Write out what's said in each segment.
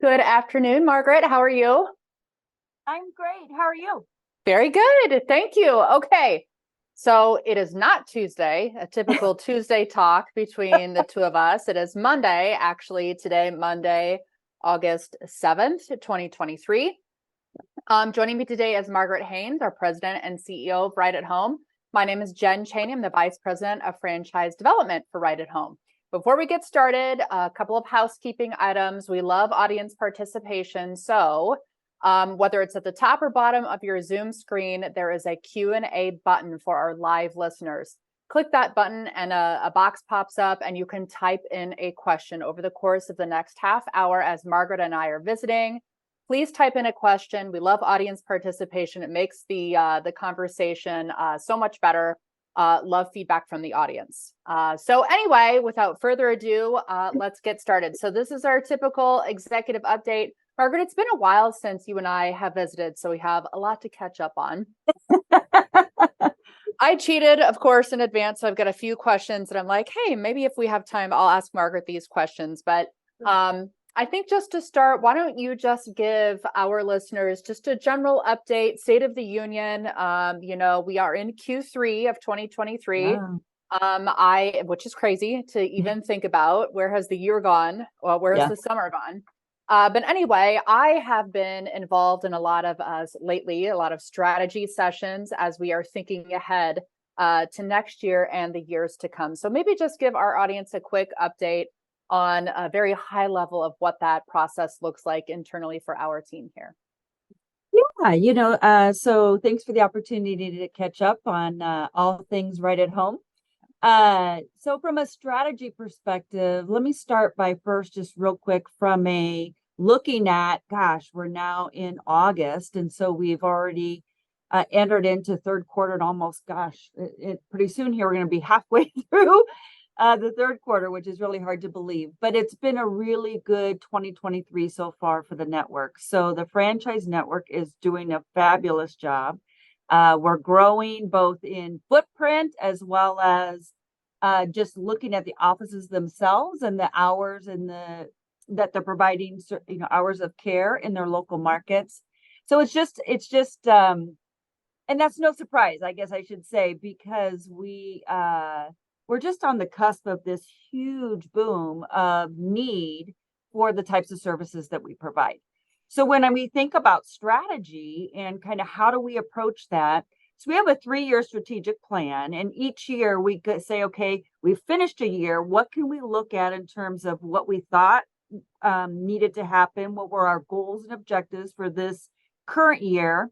Good afternoon, Margaret. How are you? I'm great. How are you? Very good. Thank you. Okay. So it is not Tuesday, a typical Tuesday talk between the two of us. It is Monday, actually, today, Monday, August 7th, 2023. Joining me today is Margaret Haynes, our president and CEO of Right at Home. My name is Jen Chaney. I'm the vice president of franchise development for Right at Home. Before we get started, a couple of housekeeping items. We love audience participation. So whether it's at the top or bottom of your Zoom screen, there is a Q&A button for our live listeners. Click that button and a box pops up and you can type in a question over the course of the next half hour as Margaret and I are visiting. Please type in a question. We love audience participation. It makes the conversation so much better. Love feedback from the audience. So anyway, without further ado, let's get started. So this is our typical executive update. Margaret, it's been a while since you and I have visited, so we have a lot to catch up on. I cheated, of course, in advance, so I've got a few questions that I'm like, hey, maybe if we have time, I'll ask Margaret these questions. But I think just to start, why don't you just give our listeners just a general update, State of the Union. We are in Q3 of 2023. Which is crazy to even think about. Where has the year gone? Well, where has the summer gone? But anyway, I have been involved in a lot of strategy sessions as we are thinking ahead to next year and the years to come. So maybe just give our audience a quick update on a very high level of what that process looks like internally for our team here. Yeah, so thanks for the opportunity to catch up on all things Right at Home. So from a strategy perspective, let me start by first just real quick from a looking at, we're now in August. And so we've already entered into third quarter and almost, pretty soon here, we're going to be halfway through the third quarter, which is really hard to believe. But it's been a really good 2023 so far for the network. So the franchise network is doing a fabulous job. We're growing both in footprint as well as just looking at the offices themselves and the hours that they're providing, hours of care in their local markets. So it's just, and that's no surprise, I guess I should say, because we're just on the cusp of this huge boom of need for the types of services that we provide. So when we think about strategy and kind of how do we approach that, so we have a 3-year strategic plan, and each year we could say, okay, we've finished a year. What can we look at in terms of what we thought needed to happen? What were our goals and objectives for this current year?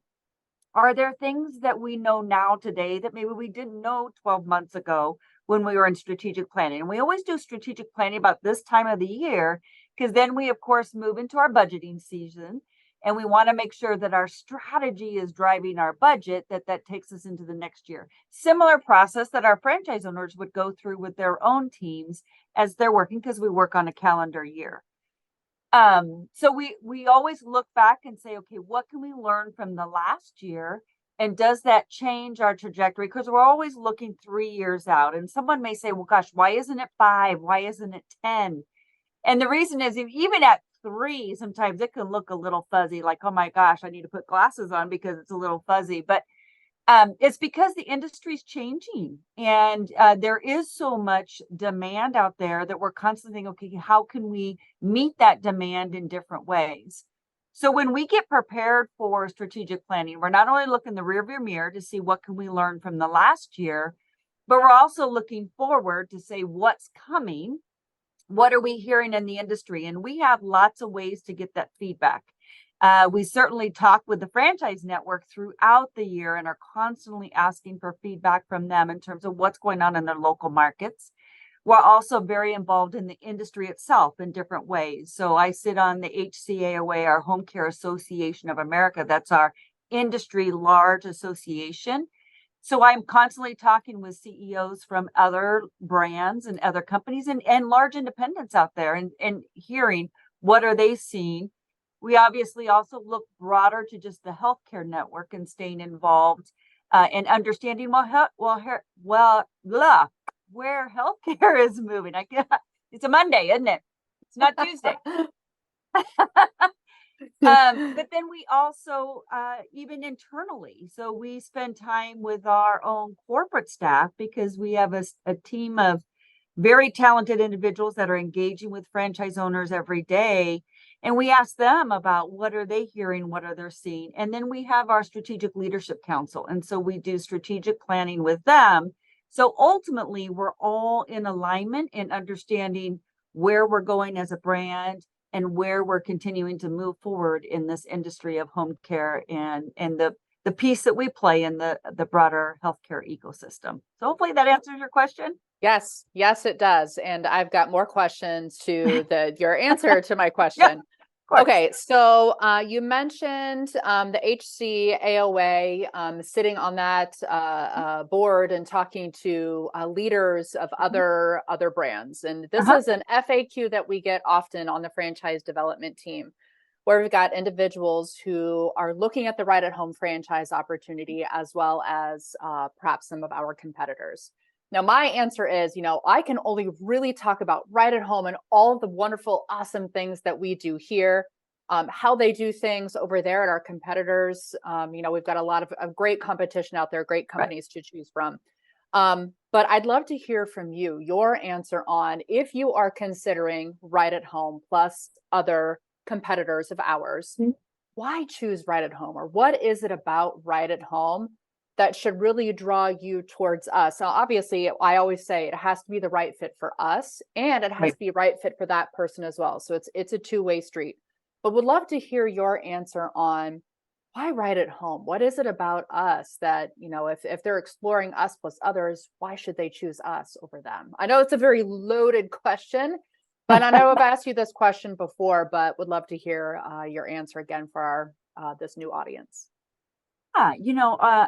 Are there things that we know now today that maybe we didn't know 12 months ago when we were in strategic planning? And we always do strategic planning about this time of the year, because then we, of course, move into our budgeting season. And we want to make sure that our strategy is driving our budget, that takes us into the next year. Similar process that our franchise owners would go through with their own teams as they're working, because we work on a calendar year. So we always look back and say, okay, what can we learn from the last year? And does that change our trajectory? Because we're always looking 3 years out. And someone may say, well, why isn't it 5? Why isn't it 10? And the reason is, even at 3, sometimes it can look a little fuzzy, like, oh my gosh, I need to put glasses on because it's a little fuzzy. But it's because the industry is changing, and there is so much demand out there that we're constantly thinking, okay, how can we meet that demand in different ways? So when we get prepared for strategic planning, we're not only looking the rearview mirror to see what can we learn from the last year, but we're also looking forward to say what's coming. What are we hearing in the industry? And we have lots of ways to get that feedback. We certainly talk with the franchise network throughout the year and are constantly asking for feedback from them in terms of what's going on in their local markets. We're also very involved in the industry itself in different ways. So I sit on the HCAOA, our Home Care Association of America. That's our industry large association. So I'm constantly talking with CEOs from other brands and other companies and large independents out there and hearing what are they seeing. We obviously also look broader to just the healthcare network and staying involved and understanding where healthcare is moving. It's a Monday, isn't it? It's not Tuesday. But then we also, even internally, so we spend time with our own corporate staff because we have a team of very talented individuals that are engaging with franchise owners every day. And we ask them about what are they hearing, what are they seeing. And then we have our strategic leadership council. And so we do strategic planning with them. So ultimately, we're all in alignment and understanding where we're going as a brand and where we're continuing to move forward in this industry of home care and the piece that we play in the broader healthcare ecosystem. So hopefully that answers your question. Yes, yes, it does. And I've got more questions to your answer to my question. Yeah, okay, so you mentioned the HCAOA, sitting on that board and talking to leaders of other brands. And this is an FAQ that we get often on the franchise development team, where we've got individuals who are looking at the right at home franchise opportunity, as well as perhaps some of our competitors. Now, my answer is, I can only really talk about right at home and all the wonderful, awesome things that we do here, how they do things over there at our competitors. We've got a lot of great competition out there, great companies to choose from. But I'd love to hear from you, your answer on if you are considering right at home plus other competitors of ours, why choose right at home? Or what is it about right at home that should really draw you towards us? Now, obviously, I always say it has to be the right fit for us, and it has to be right fit for that person as well. So it's a two-way street. But would love to hear your answer on why right at home? What is it about us that, if they're exploring us plus others, why should they choose us over them? I know it's a very loaded question, but I know I've asked you this question before, but would love to hear your answer again for our this new audience.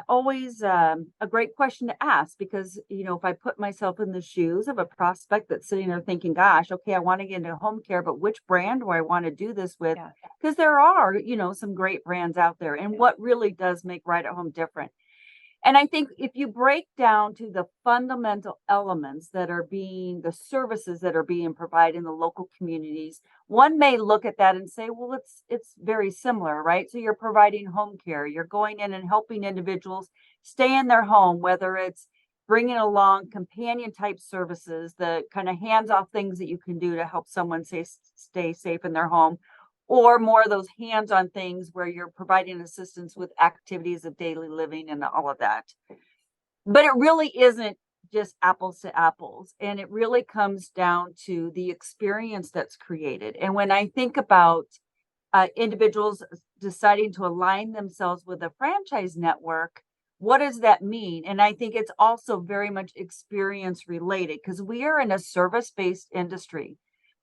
Always a great question to ask because, if I put myself in the shoes of a prospect that's sitting there thinking, gosh, okay, I want to get into home care, but which brand do I want to do this with? Because there are, some great brands out there. And what really does make right at home different? And I think if you break down to the fundamental elements that are the services that are being provided in the local communities, one may look at that and say, well, it's very similar, right? So you're providing home care, you're going in and helping individuals stay in their home, whether it's bringing along companion type services, the kind of hands-off things that you can do to help someone stay safe in their home, or more of those hands-on things where you're providing assistance with activities of daily living and all of that. But it really isn't just apples to apples. And it really comes down to the experience that's created. And when I think about individuals deciding to align themselves with a franchise network, what does that mean? And I think it's also very much experience related because we are in a service-based industry.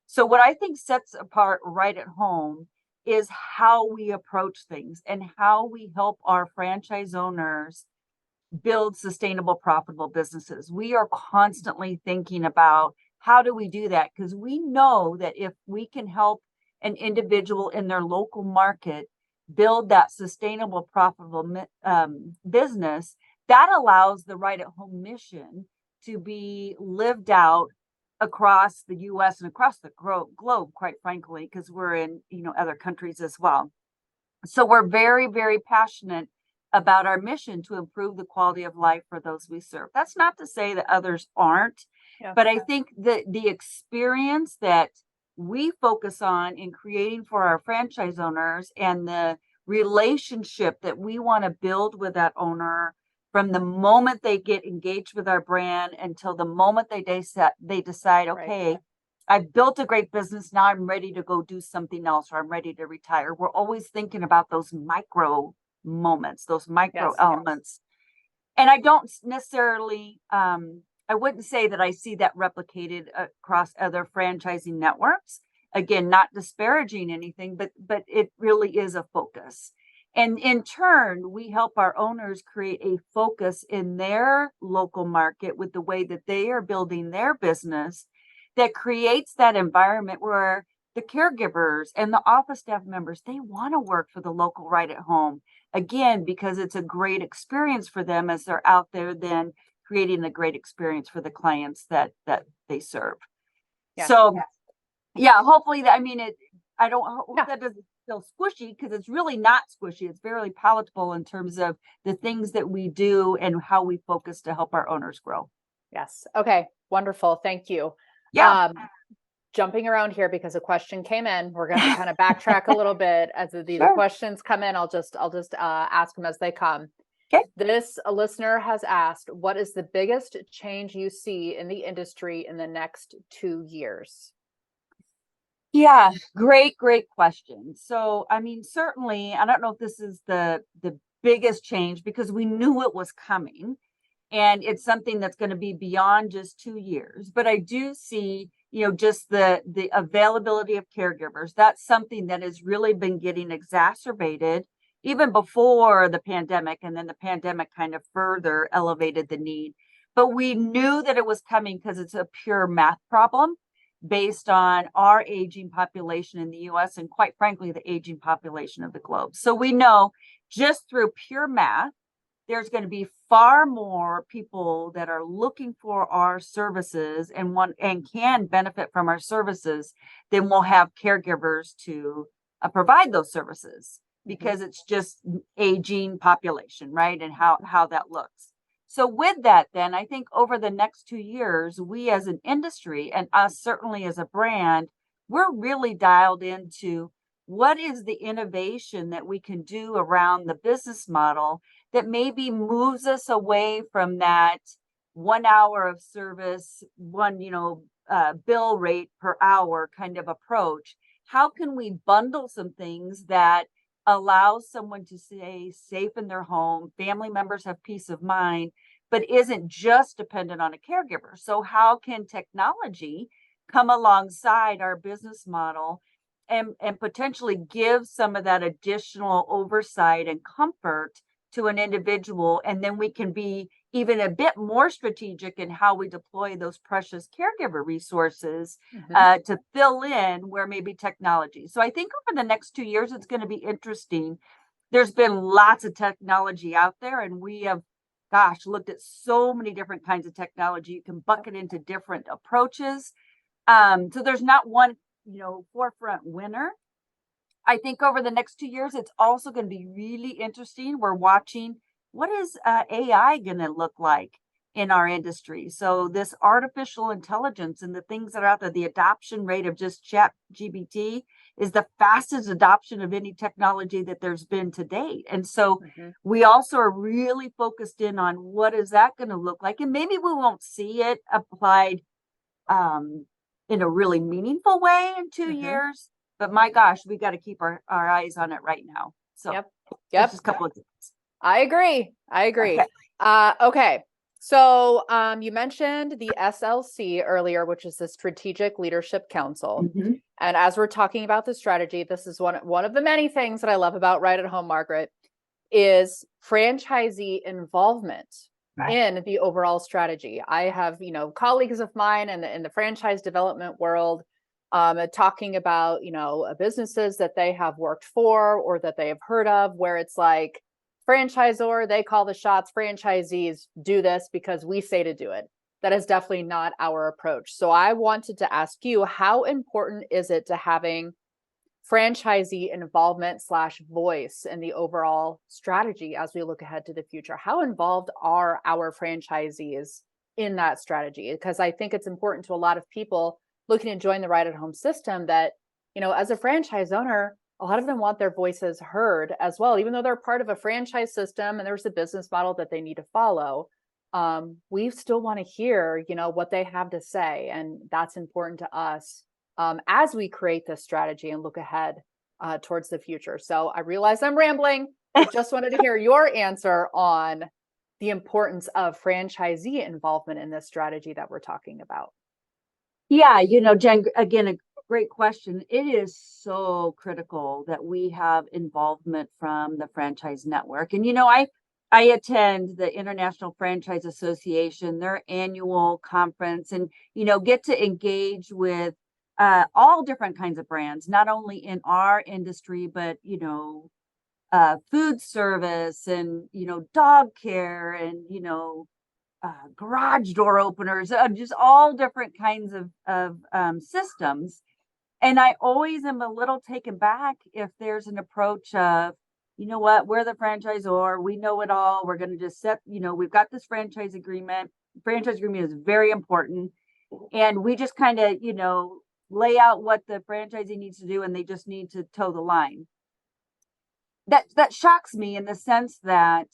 So what I think sets apart right at home is how we approach things and how we help our franchise owners build sustainable, profitable businesses. We are constantly thinking about how do we do that? Because we know that if we can help an individual in their local market build that sustainable, profitable business, that allows the right at home mission to be lived out across the U.S. and across the globe, quite frankly, because we're in, other countries as well. So we're very, very passionate about our mission to improve the quality of life for those we serve. That's not to say that others aren't, but I think that the experience that we focus on in creating for our franchise owners and the relationship that we want to build with that owner from the moment they get engaged with our brand until the moment they decide, okay, I've built a great business. Now I'm ready to go do something else, or I'm ready to retire. We're always thinking about those micro moments, those micro elements. And I don't necessarily, I wouldn't say that I see that replicated across other franchising networks. Again, not disparaging anything, but it really is a focus. And in turn, we help our owners create a focus in their local market with the way that they are building their business that creates that environment where the caregivers and the office staff members, they want to work for the local right at home. Again, because it's a great experience for them as they're out there then creating a great experience for the clients that they serve. So hopefully that, I don't hope that doesn't feel squishy, because it's really not squishy. It's very palatable in terms of the things that we do and how we focus to help our owners grow. Yes. Okay. Wonderful. Thank you. Yeah. Jumping around here because a question came in. We're going to kind of backtrack a little bit as these Sure. questions come in. I'll just ask them as they come. Okay. A listener has asked, what is the biggest change you see in the industry in the next 2 years? Yeah, great question. So, I mean, certainly, I don't know if this is the biggest change, because we knew it was coming, and it's something that's going to be beyond just 2 years. But I do see, just the availability of caregivers. That's something that has really been getting exacerbated even before the pandemic, and then the pandemic kind of further elevated the need. But we knew that it was coming because it's a pure math problem based on our aging population in the US, and quite frankly, the aging population of the globe. So we know just through pure math, there's going to be far more people that are looking for our services and can benefit from our services than we'll have caregivers to provide those services, because it's just aging population, right? And how that looks. So with that, then I think over the next 2 years, we as an industry, and us certainly as a brand, we're really dialed into what is the innovation that we can do around the business model that maybe moves us away from that 1 hour of service, bill rate per hour kind of approach. How can we bundle some things that allows someone to stay safe in their home, family members have peace of mind, but isn't just dependent on a caregiver? So how can technology come alongside our business model and potentially give some of that additional oversight and comfort to an individual? And then we can be even a bit more strategic in how we deploy those precious caregiver resources to fill in where maybe technology. So I think over the next 2 years, it's going to be interesting. There's been lots of technology out there, and we have, looked at so many different kinds of technology. You can bucket into different approaches. So there's not one, forefront winner. I think over the next 2 years, it's also going to be really interesting. We're watching, what is AI going to look like in our industry? So this artificial intelligence and the things that are out there, the adoption rate of just ChatGPT is the fastest adoption of any technology that there's been to date. And so we also are really focused in on what is that going to look like? And maybe we won't see it applied in a really meaningful way in 2 years. But my gosh, we got to keep our eyes on it right now. So yep. Just a couple of things. I agree. Okay. Okay. So you mentioned the SLC earlier, which is the Strategic Leadership Council. And as we're talking about the strategy, this is one of the many things that I love about Right at Home, Margaret, is franchisee involvement in the overall strategy. I have, colleagues of mine in the franchise development world talking about, businesses that they have worked for or that they have heard of, where it's like, franchisor, they call the shots, franchisees do this because we say to do it. That is definitely not our approach. So I wanted to ask you, how important is it to having franchisee involvement / voice in the overall strategy as we look ahead to the future? How involved are our franchisees in that strategy? Because I think it's important to a lot of people looking to join the Right at Home system that, as a franchise owner, a lot of them want their voices heard as well, even though they're part of a franchise system and there's a business model that they need to follow. We still want to hear, what they have to say. And that's important to us as we create this strategy and look ahead towards the future. So I realize I'm rambling. I just wanted to hear your answer on the importance of franchisee involvement in this strategy that we're talking about. Yeah, Jen, again, a great question. It is so critical that we have involvement from the franchise network. And, I attend the International Franchise Association, their annual conference, and, get to engage with all different kinds of brands, not only in our industry, but, food service and, dog care and, garage door openers, just all different kinds of systems. And I always am a little taken back if there's an approach of, you know what, we're the franchisor, we know it all. We're going to just set, we've got this franchise agreement. Franchise agreement is very important. And we just kind of, lay out what the franchisee needs to do and they just need to toe the line. That shocks me in the sense that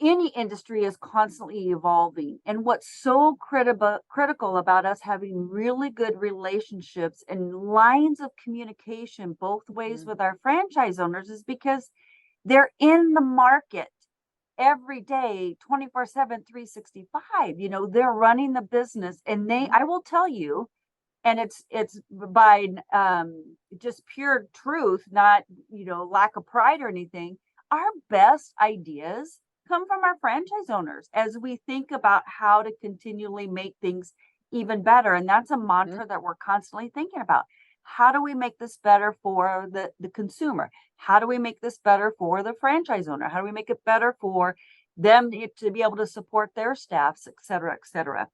any industry is constantly evolving. And what's so critical about us having really good relationships and lines of communication both ways with our franchise owners is because they're in the market every day, 24/7, 365. They're running the business, and I will tell you, and it's by just pure truth, not lack of pride or anything. Our best ideas come from our franchise owners as we think about how to continually make things even better. And that's a mantra that we're constantly thinking about. How do we make this better for the consumer? How do we make this better for the franchise owner? How do we make it better for them to be able to support their staffs, et cetera, et cetera?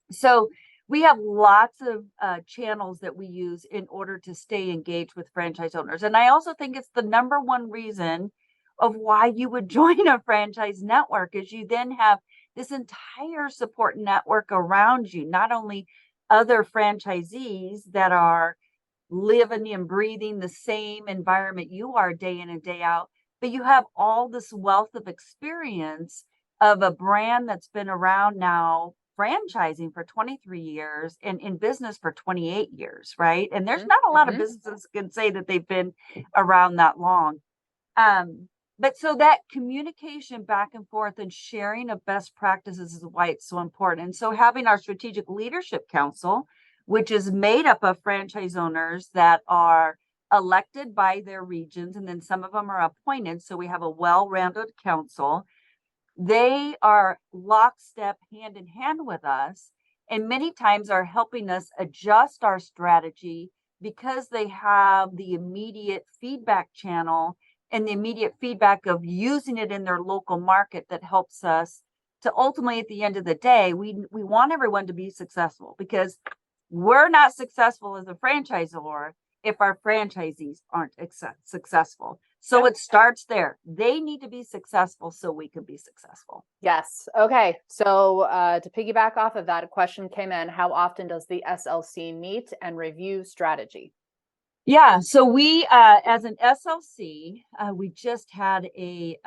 So we have lots of channels that we use in order to stay engaged with franchise owners. And I also think it's the number one reason of why you would join a franchise network, is you then have this entire support network around you, not only other franchisees that are living and breathing the same environment you are day in and day out, but you have all this wealth of experience of a brand that's been around now, franchising for 23 years and in business for 28 years, right? And there's not a lot of businesses can say that they've been around that long. But so that communication back and forth and sharing of best practices is why it's so important. And so having our strategic leadership council, which is made up of franchise owners that are elected by their regions, and then some of them are appointed. So we have a well-rounded council. They are lockstep, hand in hand with us, and many times are helping us adjust our strategy because they have the immediate feedback channel and the immediate feedback of using it in their local market that helps us to ultimately, at the end of the day, we want everyone to be successful, because we're not successful as a franchisor if our franchisees aren't successful. So it starts there. They need to be successful so we can be successful. Yes. Okay. So to piggyback off of that, a question came in: how often does the SLC meet and review strategy? Yeah. So we, as an SLC, we just had a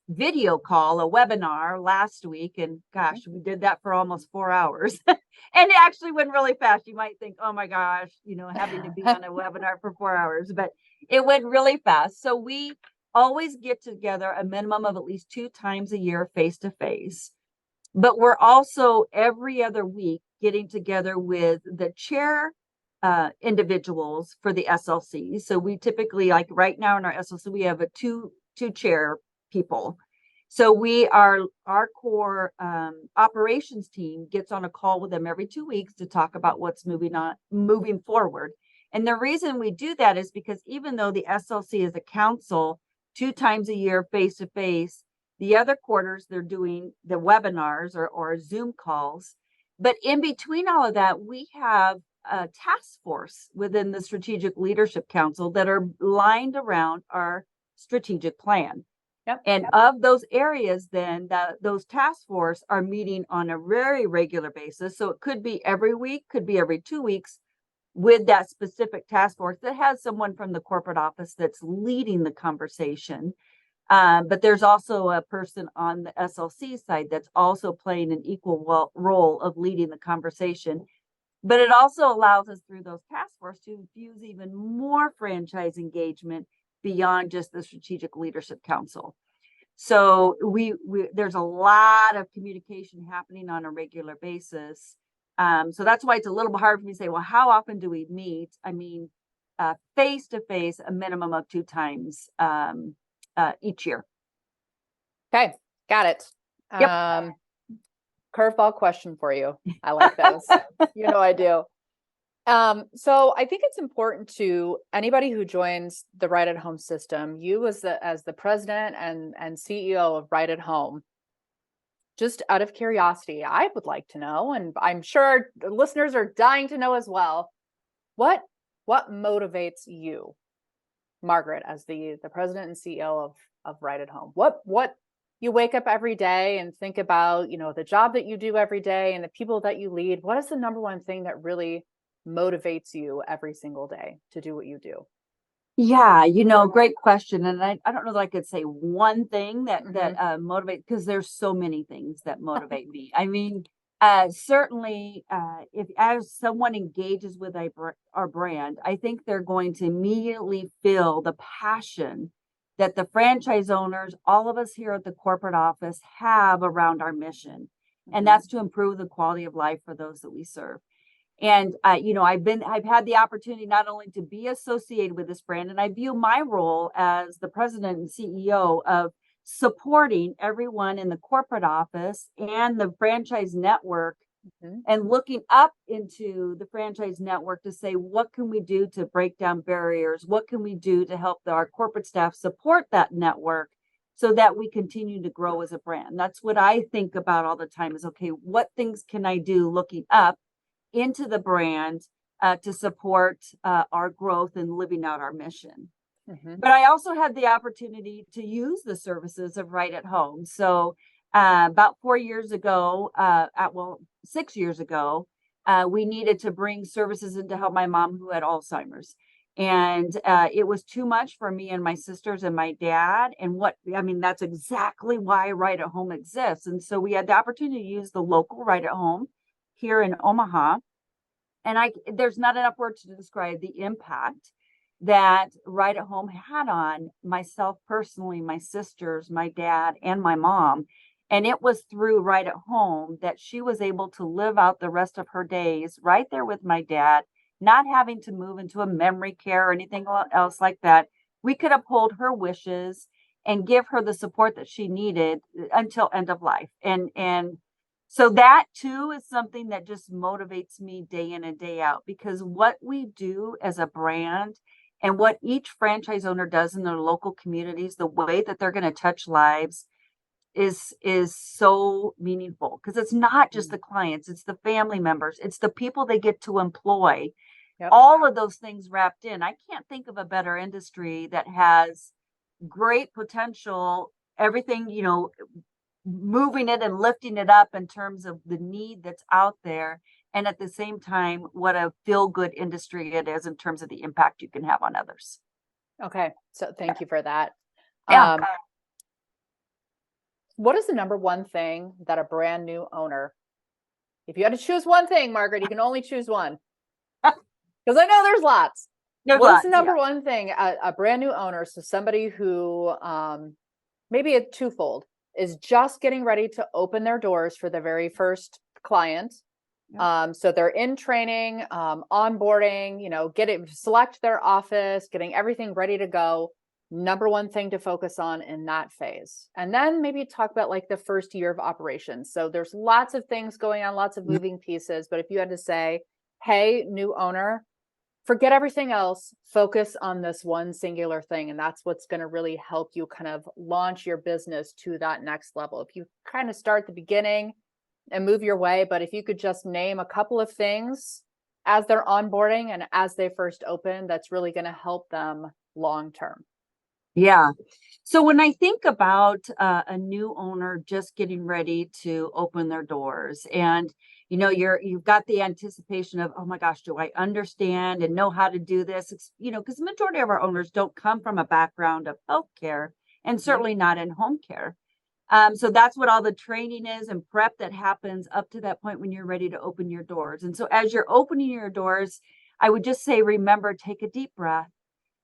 video call, a webinar last week. And gosh, we did that for almost 4 hours. And it actually went really fast. You might think, oh my gosh, having to be on a webinar for 4 hours, but it went really fast. So we always get together a minimum of at least 2 times a year, face to face. But we're also every other week getting together with the chair individuals for the SLC. So we typically, like right now in our SLC, we have a two chair people. So our core operations team gets on a call with them every 2 weeks to talk about what's moving forward. And the reason we do that is because even though the SLC is a council 2 times a year, face to face, the other quarters they're doing the webinars or Zoom calls. But in between all of that, we have a task force within the Strategic Leadership Council that are lined around our strategic plan. And of those areas, then those task force are meeting on a very regular basis. So it could be every week, could be every 2 weeks, with that specific task force that has someone from the corporate office that's leading the conversation. But there's also a person on the SLC side that's also playing an equal role of leading the conversation. But it also allows us through those task force to infuse even more franchise engagement beyond just the Strategic Leadership Council. So there's a lot of communication happening on a regular basis. So that's why it's a little bit hard for me to say, well, how often do we meet? I mean, face to face, a minimum of 2 times each year. Okay, got it. Yep. Curveball question for you. I like those. I do. So I think it's important to anybody who joins the Right at Home system, you as the president and CEO of Right at Home, just out of curiosity, I would like to know, and I'm sure the listeners are dying to know as well, What motivates you, Margaret, as the president and CEO of Right at Home? What you wake up every day and think about, the job that you do every day and the people that you lead. What is the number one thing that really motivates you every single day to do what you do? Yeah, great question. And I don't know that I could say one thing that motivates, because there's so many things that motivate me. I mean, certainly, if as someone engages with our brand, I think they're going to immediately feel the passion that the franchise owners, all of us here at the corporate office, have around our mission, and that's to improve the quality of life for those that we serve. And I've had the opportunity not only to be associated with this brand, and I view my role as the president and CEO of supporting everyone in the corporate office and the franchise network, and looking up into the franchise network to say, what can we do to break down barriers? What can we do to help our corporate staff support that network so that we continue to grow as a brand? That's what I think about all the time is, okay, what things can I do looking up into the brand to support our growth and living out our mission. But I also had the opportunity to use the services of Right at Home. So about 4 years ago, 6 years ago, we needed to bring services in to help my mom who had Alzheimer's. And it was too much for me and my sisters and my dad. And that's exactly why Right at Home exists. And so we had the opportunity to use the local Right at Home here in Omaha. And there's not enough words to describe the impact that Right at Home had on myself personally, my sisters, my dad, and my mom. And it was through Right at Home that she was able to live out the rest of her days right there with my dad, not having to move into a memory care or anything else like that. We could uphold her wishes and give her the support that she needed until end of life. And so that too is something that just motivates me day in and day out, because what we do as a brand and what each franchise owner does in their local communities, the way that they're going to touch lives is so meaningful, because it's not just the clients, it's the family members, it's the people they get to employ. Yep. All of those things wrapped in. I can't think of a better industry that has great potential, everything, moving it and lifting it up in terms of the need that's out there. And at the same time, what a feel-good industry it is in terms of the impact you can have on others. Okay. So thank you for that. Yeah. What is the number one thing that a brand new owner, if you had to choose one thing, Margaret, you can only choose one, because I know there's lots. What's the number one thing a brand new owner, so somebody who maybe a twofold, is just getting ready to open their doors for the very first client. Yep. So they're in training, onboarding, select their office, getting everything ready to go. Number one thing to focus on in that phase. And then maybe talk about like the first year of operations. So there's lots of things going on, lots of moving pieces. But if you had to say, hey, new owner, forget everything else, focus on this one singular thing. And that's what's going to really help you kind of launch your business to that next level. If you kind of start at the beginning and move your way, but if you could just name a couple of things as they're onboarding and as they first open, that's really going to help them long term. Yeah. So when I think about a new owner just getting ready to open their doors, and you've got the anticipation of, oh my gosh, do I understand and know how to do this? It's, because the majority of our owners don't come from a background of healthcare, and certainly not in home care. So that's what all the training is and prep that happens up to that point when you're ready to open your doors. And so as you're opening your doors, I would just say, remember, take a deep breath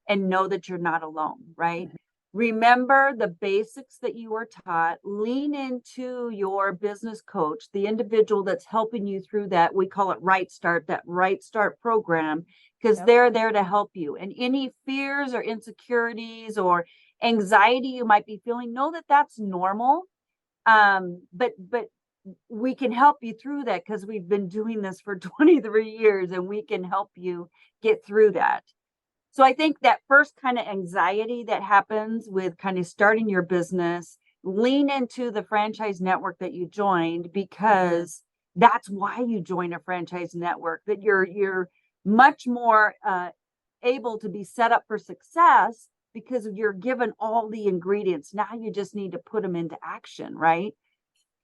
and know that you're not alone, right? Remember the basics that you were taught. Lean into your business coach, the individual that's helping you through that. We call it Right Start, that Right Start program, because they're there to help you. And any fears or insecurities or anxiety you might be feeling, know that that's normal. But we can help you through that, because we've been doing this for 23 years and we can help you get through that. So I think that first kind of anxiety that happens with kind of starting your business, lean into the franchise network that you joined, because that's why you join a franchise network, that you're much more able to be set up for success because you're given all the ingredients. Now you just need to put them into action, right?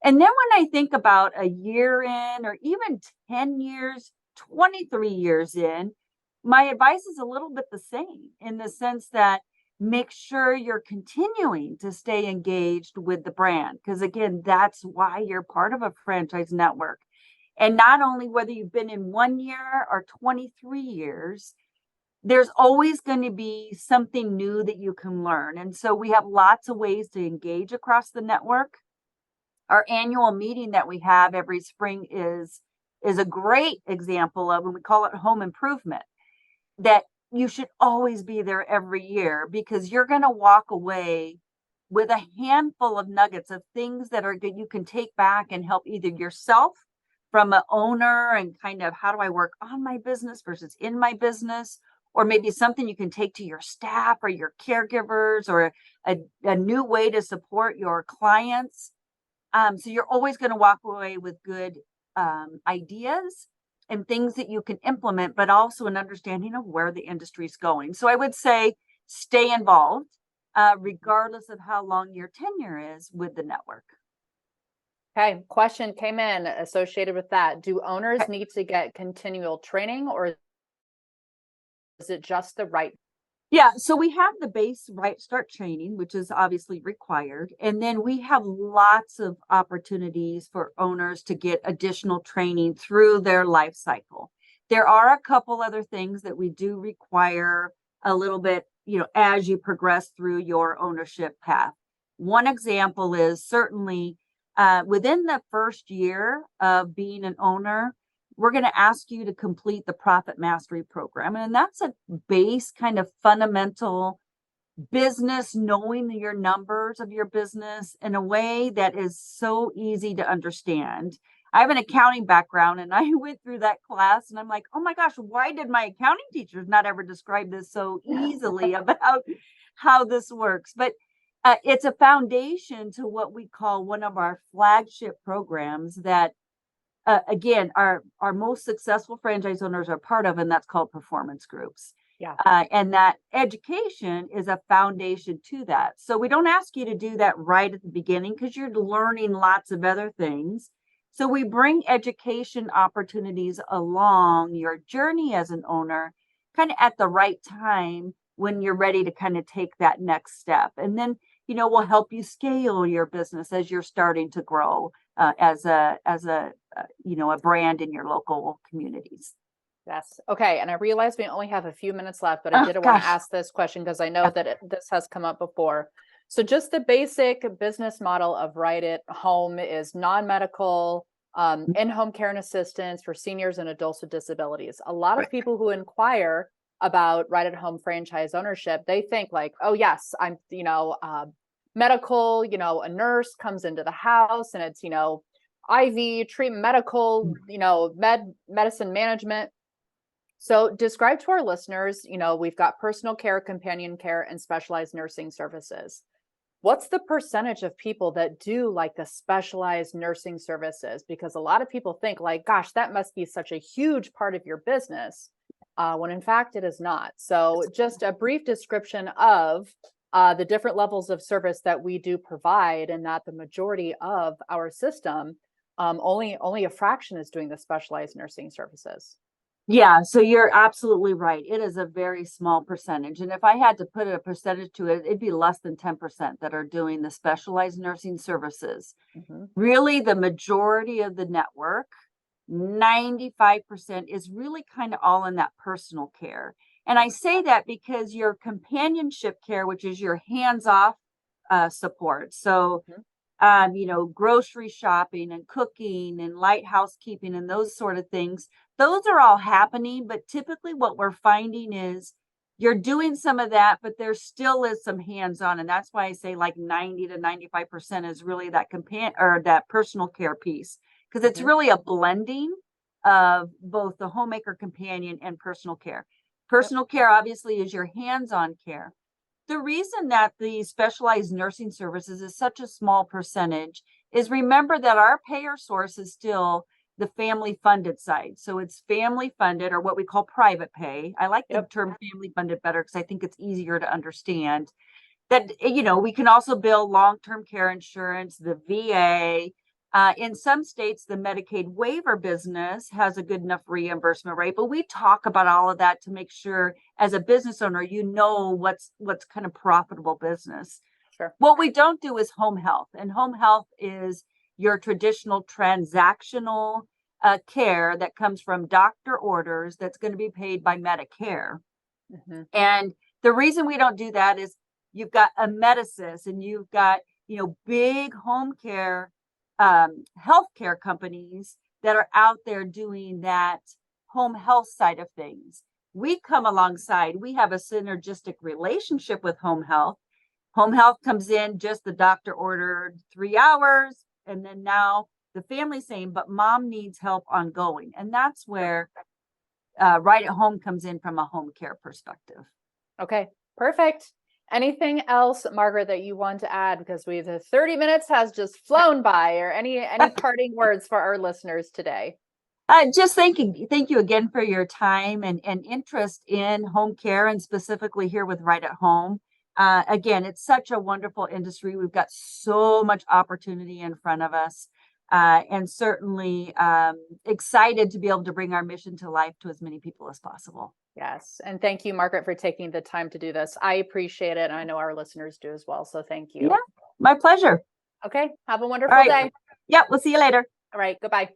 And then when I think about a year in, or even 10 years, 23 years in, my advice is a little bit the same, in the sense that make sure you're continuing to stay engaged with the brand. Because again, that's why you're part of a franchise network. And not only whether you've been in 1 year or 23 years, there's always going to be something new that you can learn. And so we have lots of ways to engage across the network. Our annual meeting that we have every spring is a great example of, and we call it home improvement, that you should always be there every year, because you're going to walk away with a handful of nuggets of things that you can take back and help either yourself from an owner, and kind of how do I work on my business versus in my business, or maybe something you can take to your staff or your caregivers, or a new way to support your clients. So you're always going to walk away with good ideas and things that you can implement, but also an understanding of where the industry is going. So I would say stay involved, regardless of how long your tenure is with the network. Okay, question came in associated with that. Do owners need to get continual training, or is it just the right? Yeah, so we have the base right start training, which is obviously required. And then we have lots of opportunities for owners to get additional training through their life cycle. There are a couple other things that we do require a little bit, as you progress through your ownership path. One example is certainly within the first year of being an owner, we're going to ask you to complete the Profit Mastery Program. And that's a base kind of fundamental business, knowing your numbers of your business in a way that is so easy to understand. I have an accounting background, and I went through that class and I'm like, oh my gosh, why did my accounting teachers not ever describe this so easily about how this works? But it's a foundation to what we call one of our flagship programs that again, our most successful franchise owners are part of, and that's called performance groups. Yeah. And that education is a foundation to that. So we don't ask you to do that right at the beginning, because you're learning lots of other things. So we bring education opportunities along your journey as an owner, kind of at the right time when you're ready to kind of take that next step. And then, we'll help you scale your business as you're starting to grow as a brand in your local communities. Yes. Okay. And I realize we only have a few minutes left, but I did want to ask this question because I know that this has come up before. So just the basic business model of Right at Home is non-medical, in-home care and assistance for seniors and adults with disabilities. A lot of people who inquire about Right at Home franchise ownership, they think like, oh yes, I'm, medical, a nurse comes into the house and it's, IV treatment, medical, medicine management. So describe to our listeners, we've got personal care, companion care, and specialized nursing services. What's the percentage of people that do like the specialized nursing services? Because a lot of people think like, gosh, that must be such a huge part of your business, when in fact it is not. So just a brief description of the different levels of service that we do provide, and that the majority of our system, only a fraction is doing the specialized nursing services. Yeah, so you're absolutely right. It is a very small percentage. And if I had to put a percentage to it, it'd be less than 10% that are doing the specialized nursing services. Mm-hmm. Really, the majority of the network, 95%, is really kind of all in that personal care. And I say that because your companionship care, which is your hands-off support. So, grocery shopping and cooking and light housekeeping and those sort of things, those are all happening. But typically what we're finding is you're doing some of that, but there still is some hands-on. And that's why I say like 90 to 95% is really that that personal care piece, because it's really a blending of both the homemaker, companion, and personal care. Personal care obviously is your hands-on care. The reason that the specialized nursing services is such a small percentage is, remember that our payer source is still the family funded side. So it's family funded, or what we call private pay. I like the term family funded better because I think it's easier to understand. That, we can also bill long-term care insurance, the VA. In some states, the Medicaid waiver business has a good enough reimbursement rate, but we talk about all of that to make sure as a business owner, what's kind of profitable business. Sure. What we don't do is home health, and home health is your traditional transactional care that comes from doctor orders that's going to be paid by Medicare. Mm-hmm. And the reason we don't do that is you've got a Medicis and you've got, big home care, healthcare companies that are out there doing that home health side of things. We come alongside, we have a synergistic relationship with home health. Home health comes in, just the doctor ordered 3 hours. And then now the family's saying, but mom needs help ongoing. And that's where Right at Home comes in from a home care perspective. Okay, perfect. Anything else, Margaret, that you want to add? Because the 30 minutes has just flown by, or any parting words for our listeners today? Just thank you again for your time and interest in home care, and specifically here with Right at Home. Again, it's such a wonderful industry. We've got so much opportunity in front of us, and certainly excited to be able to bring our mission to life to as many people as possible. Yes. And thank you, Margaret, for taking the time to do this. I appreciate it. And I know our listeners do as well. So thank you. Yeah, my pleasure. Okay. Have a wonderful day. Yeah, we'll see you later. All right. Goodbye.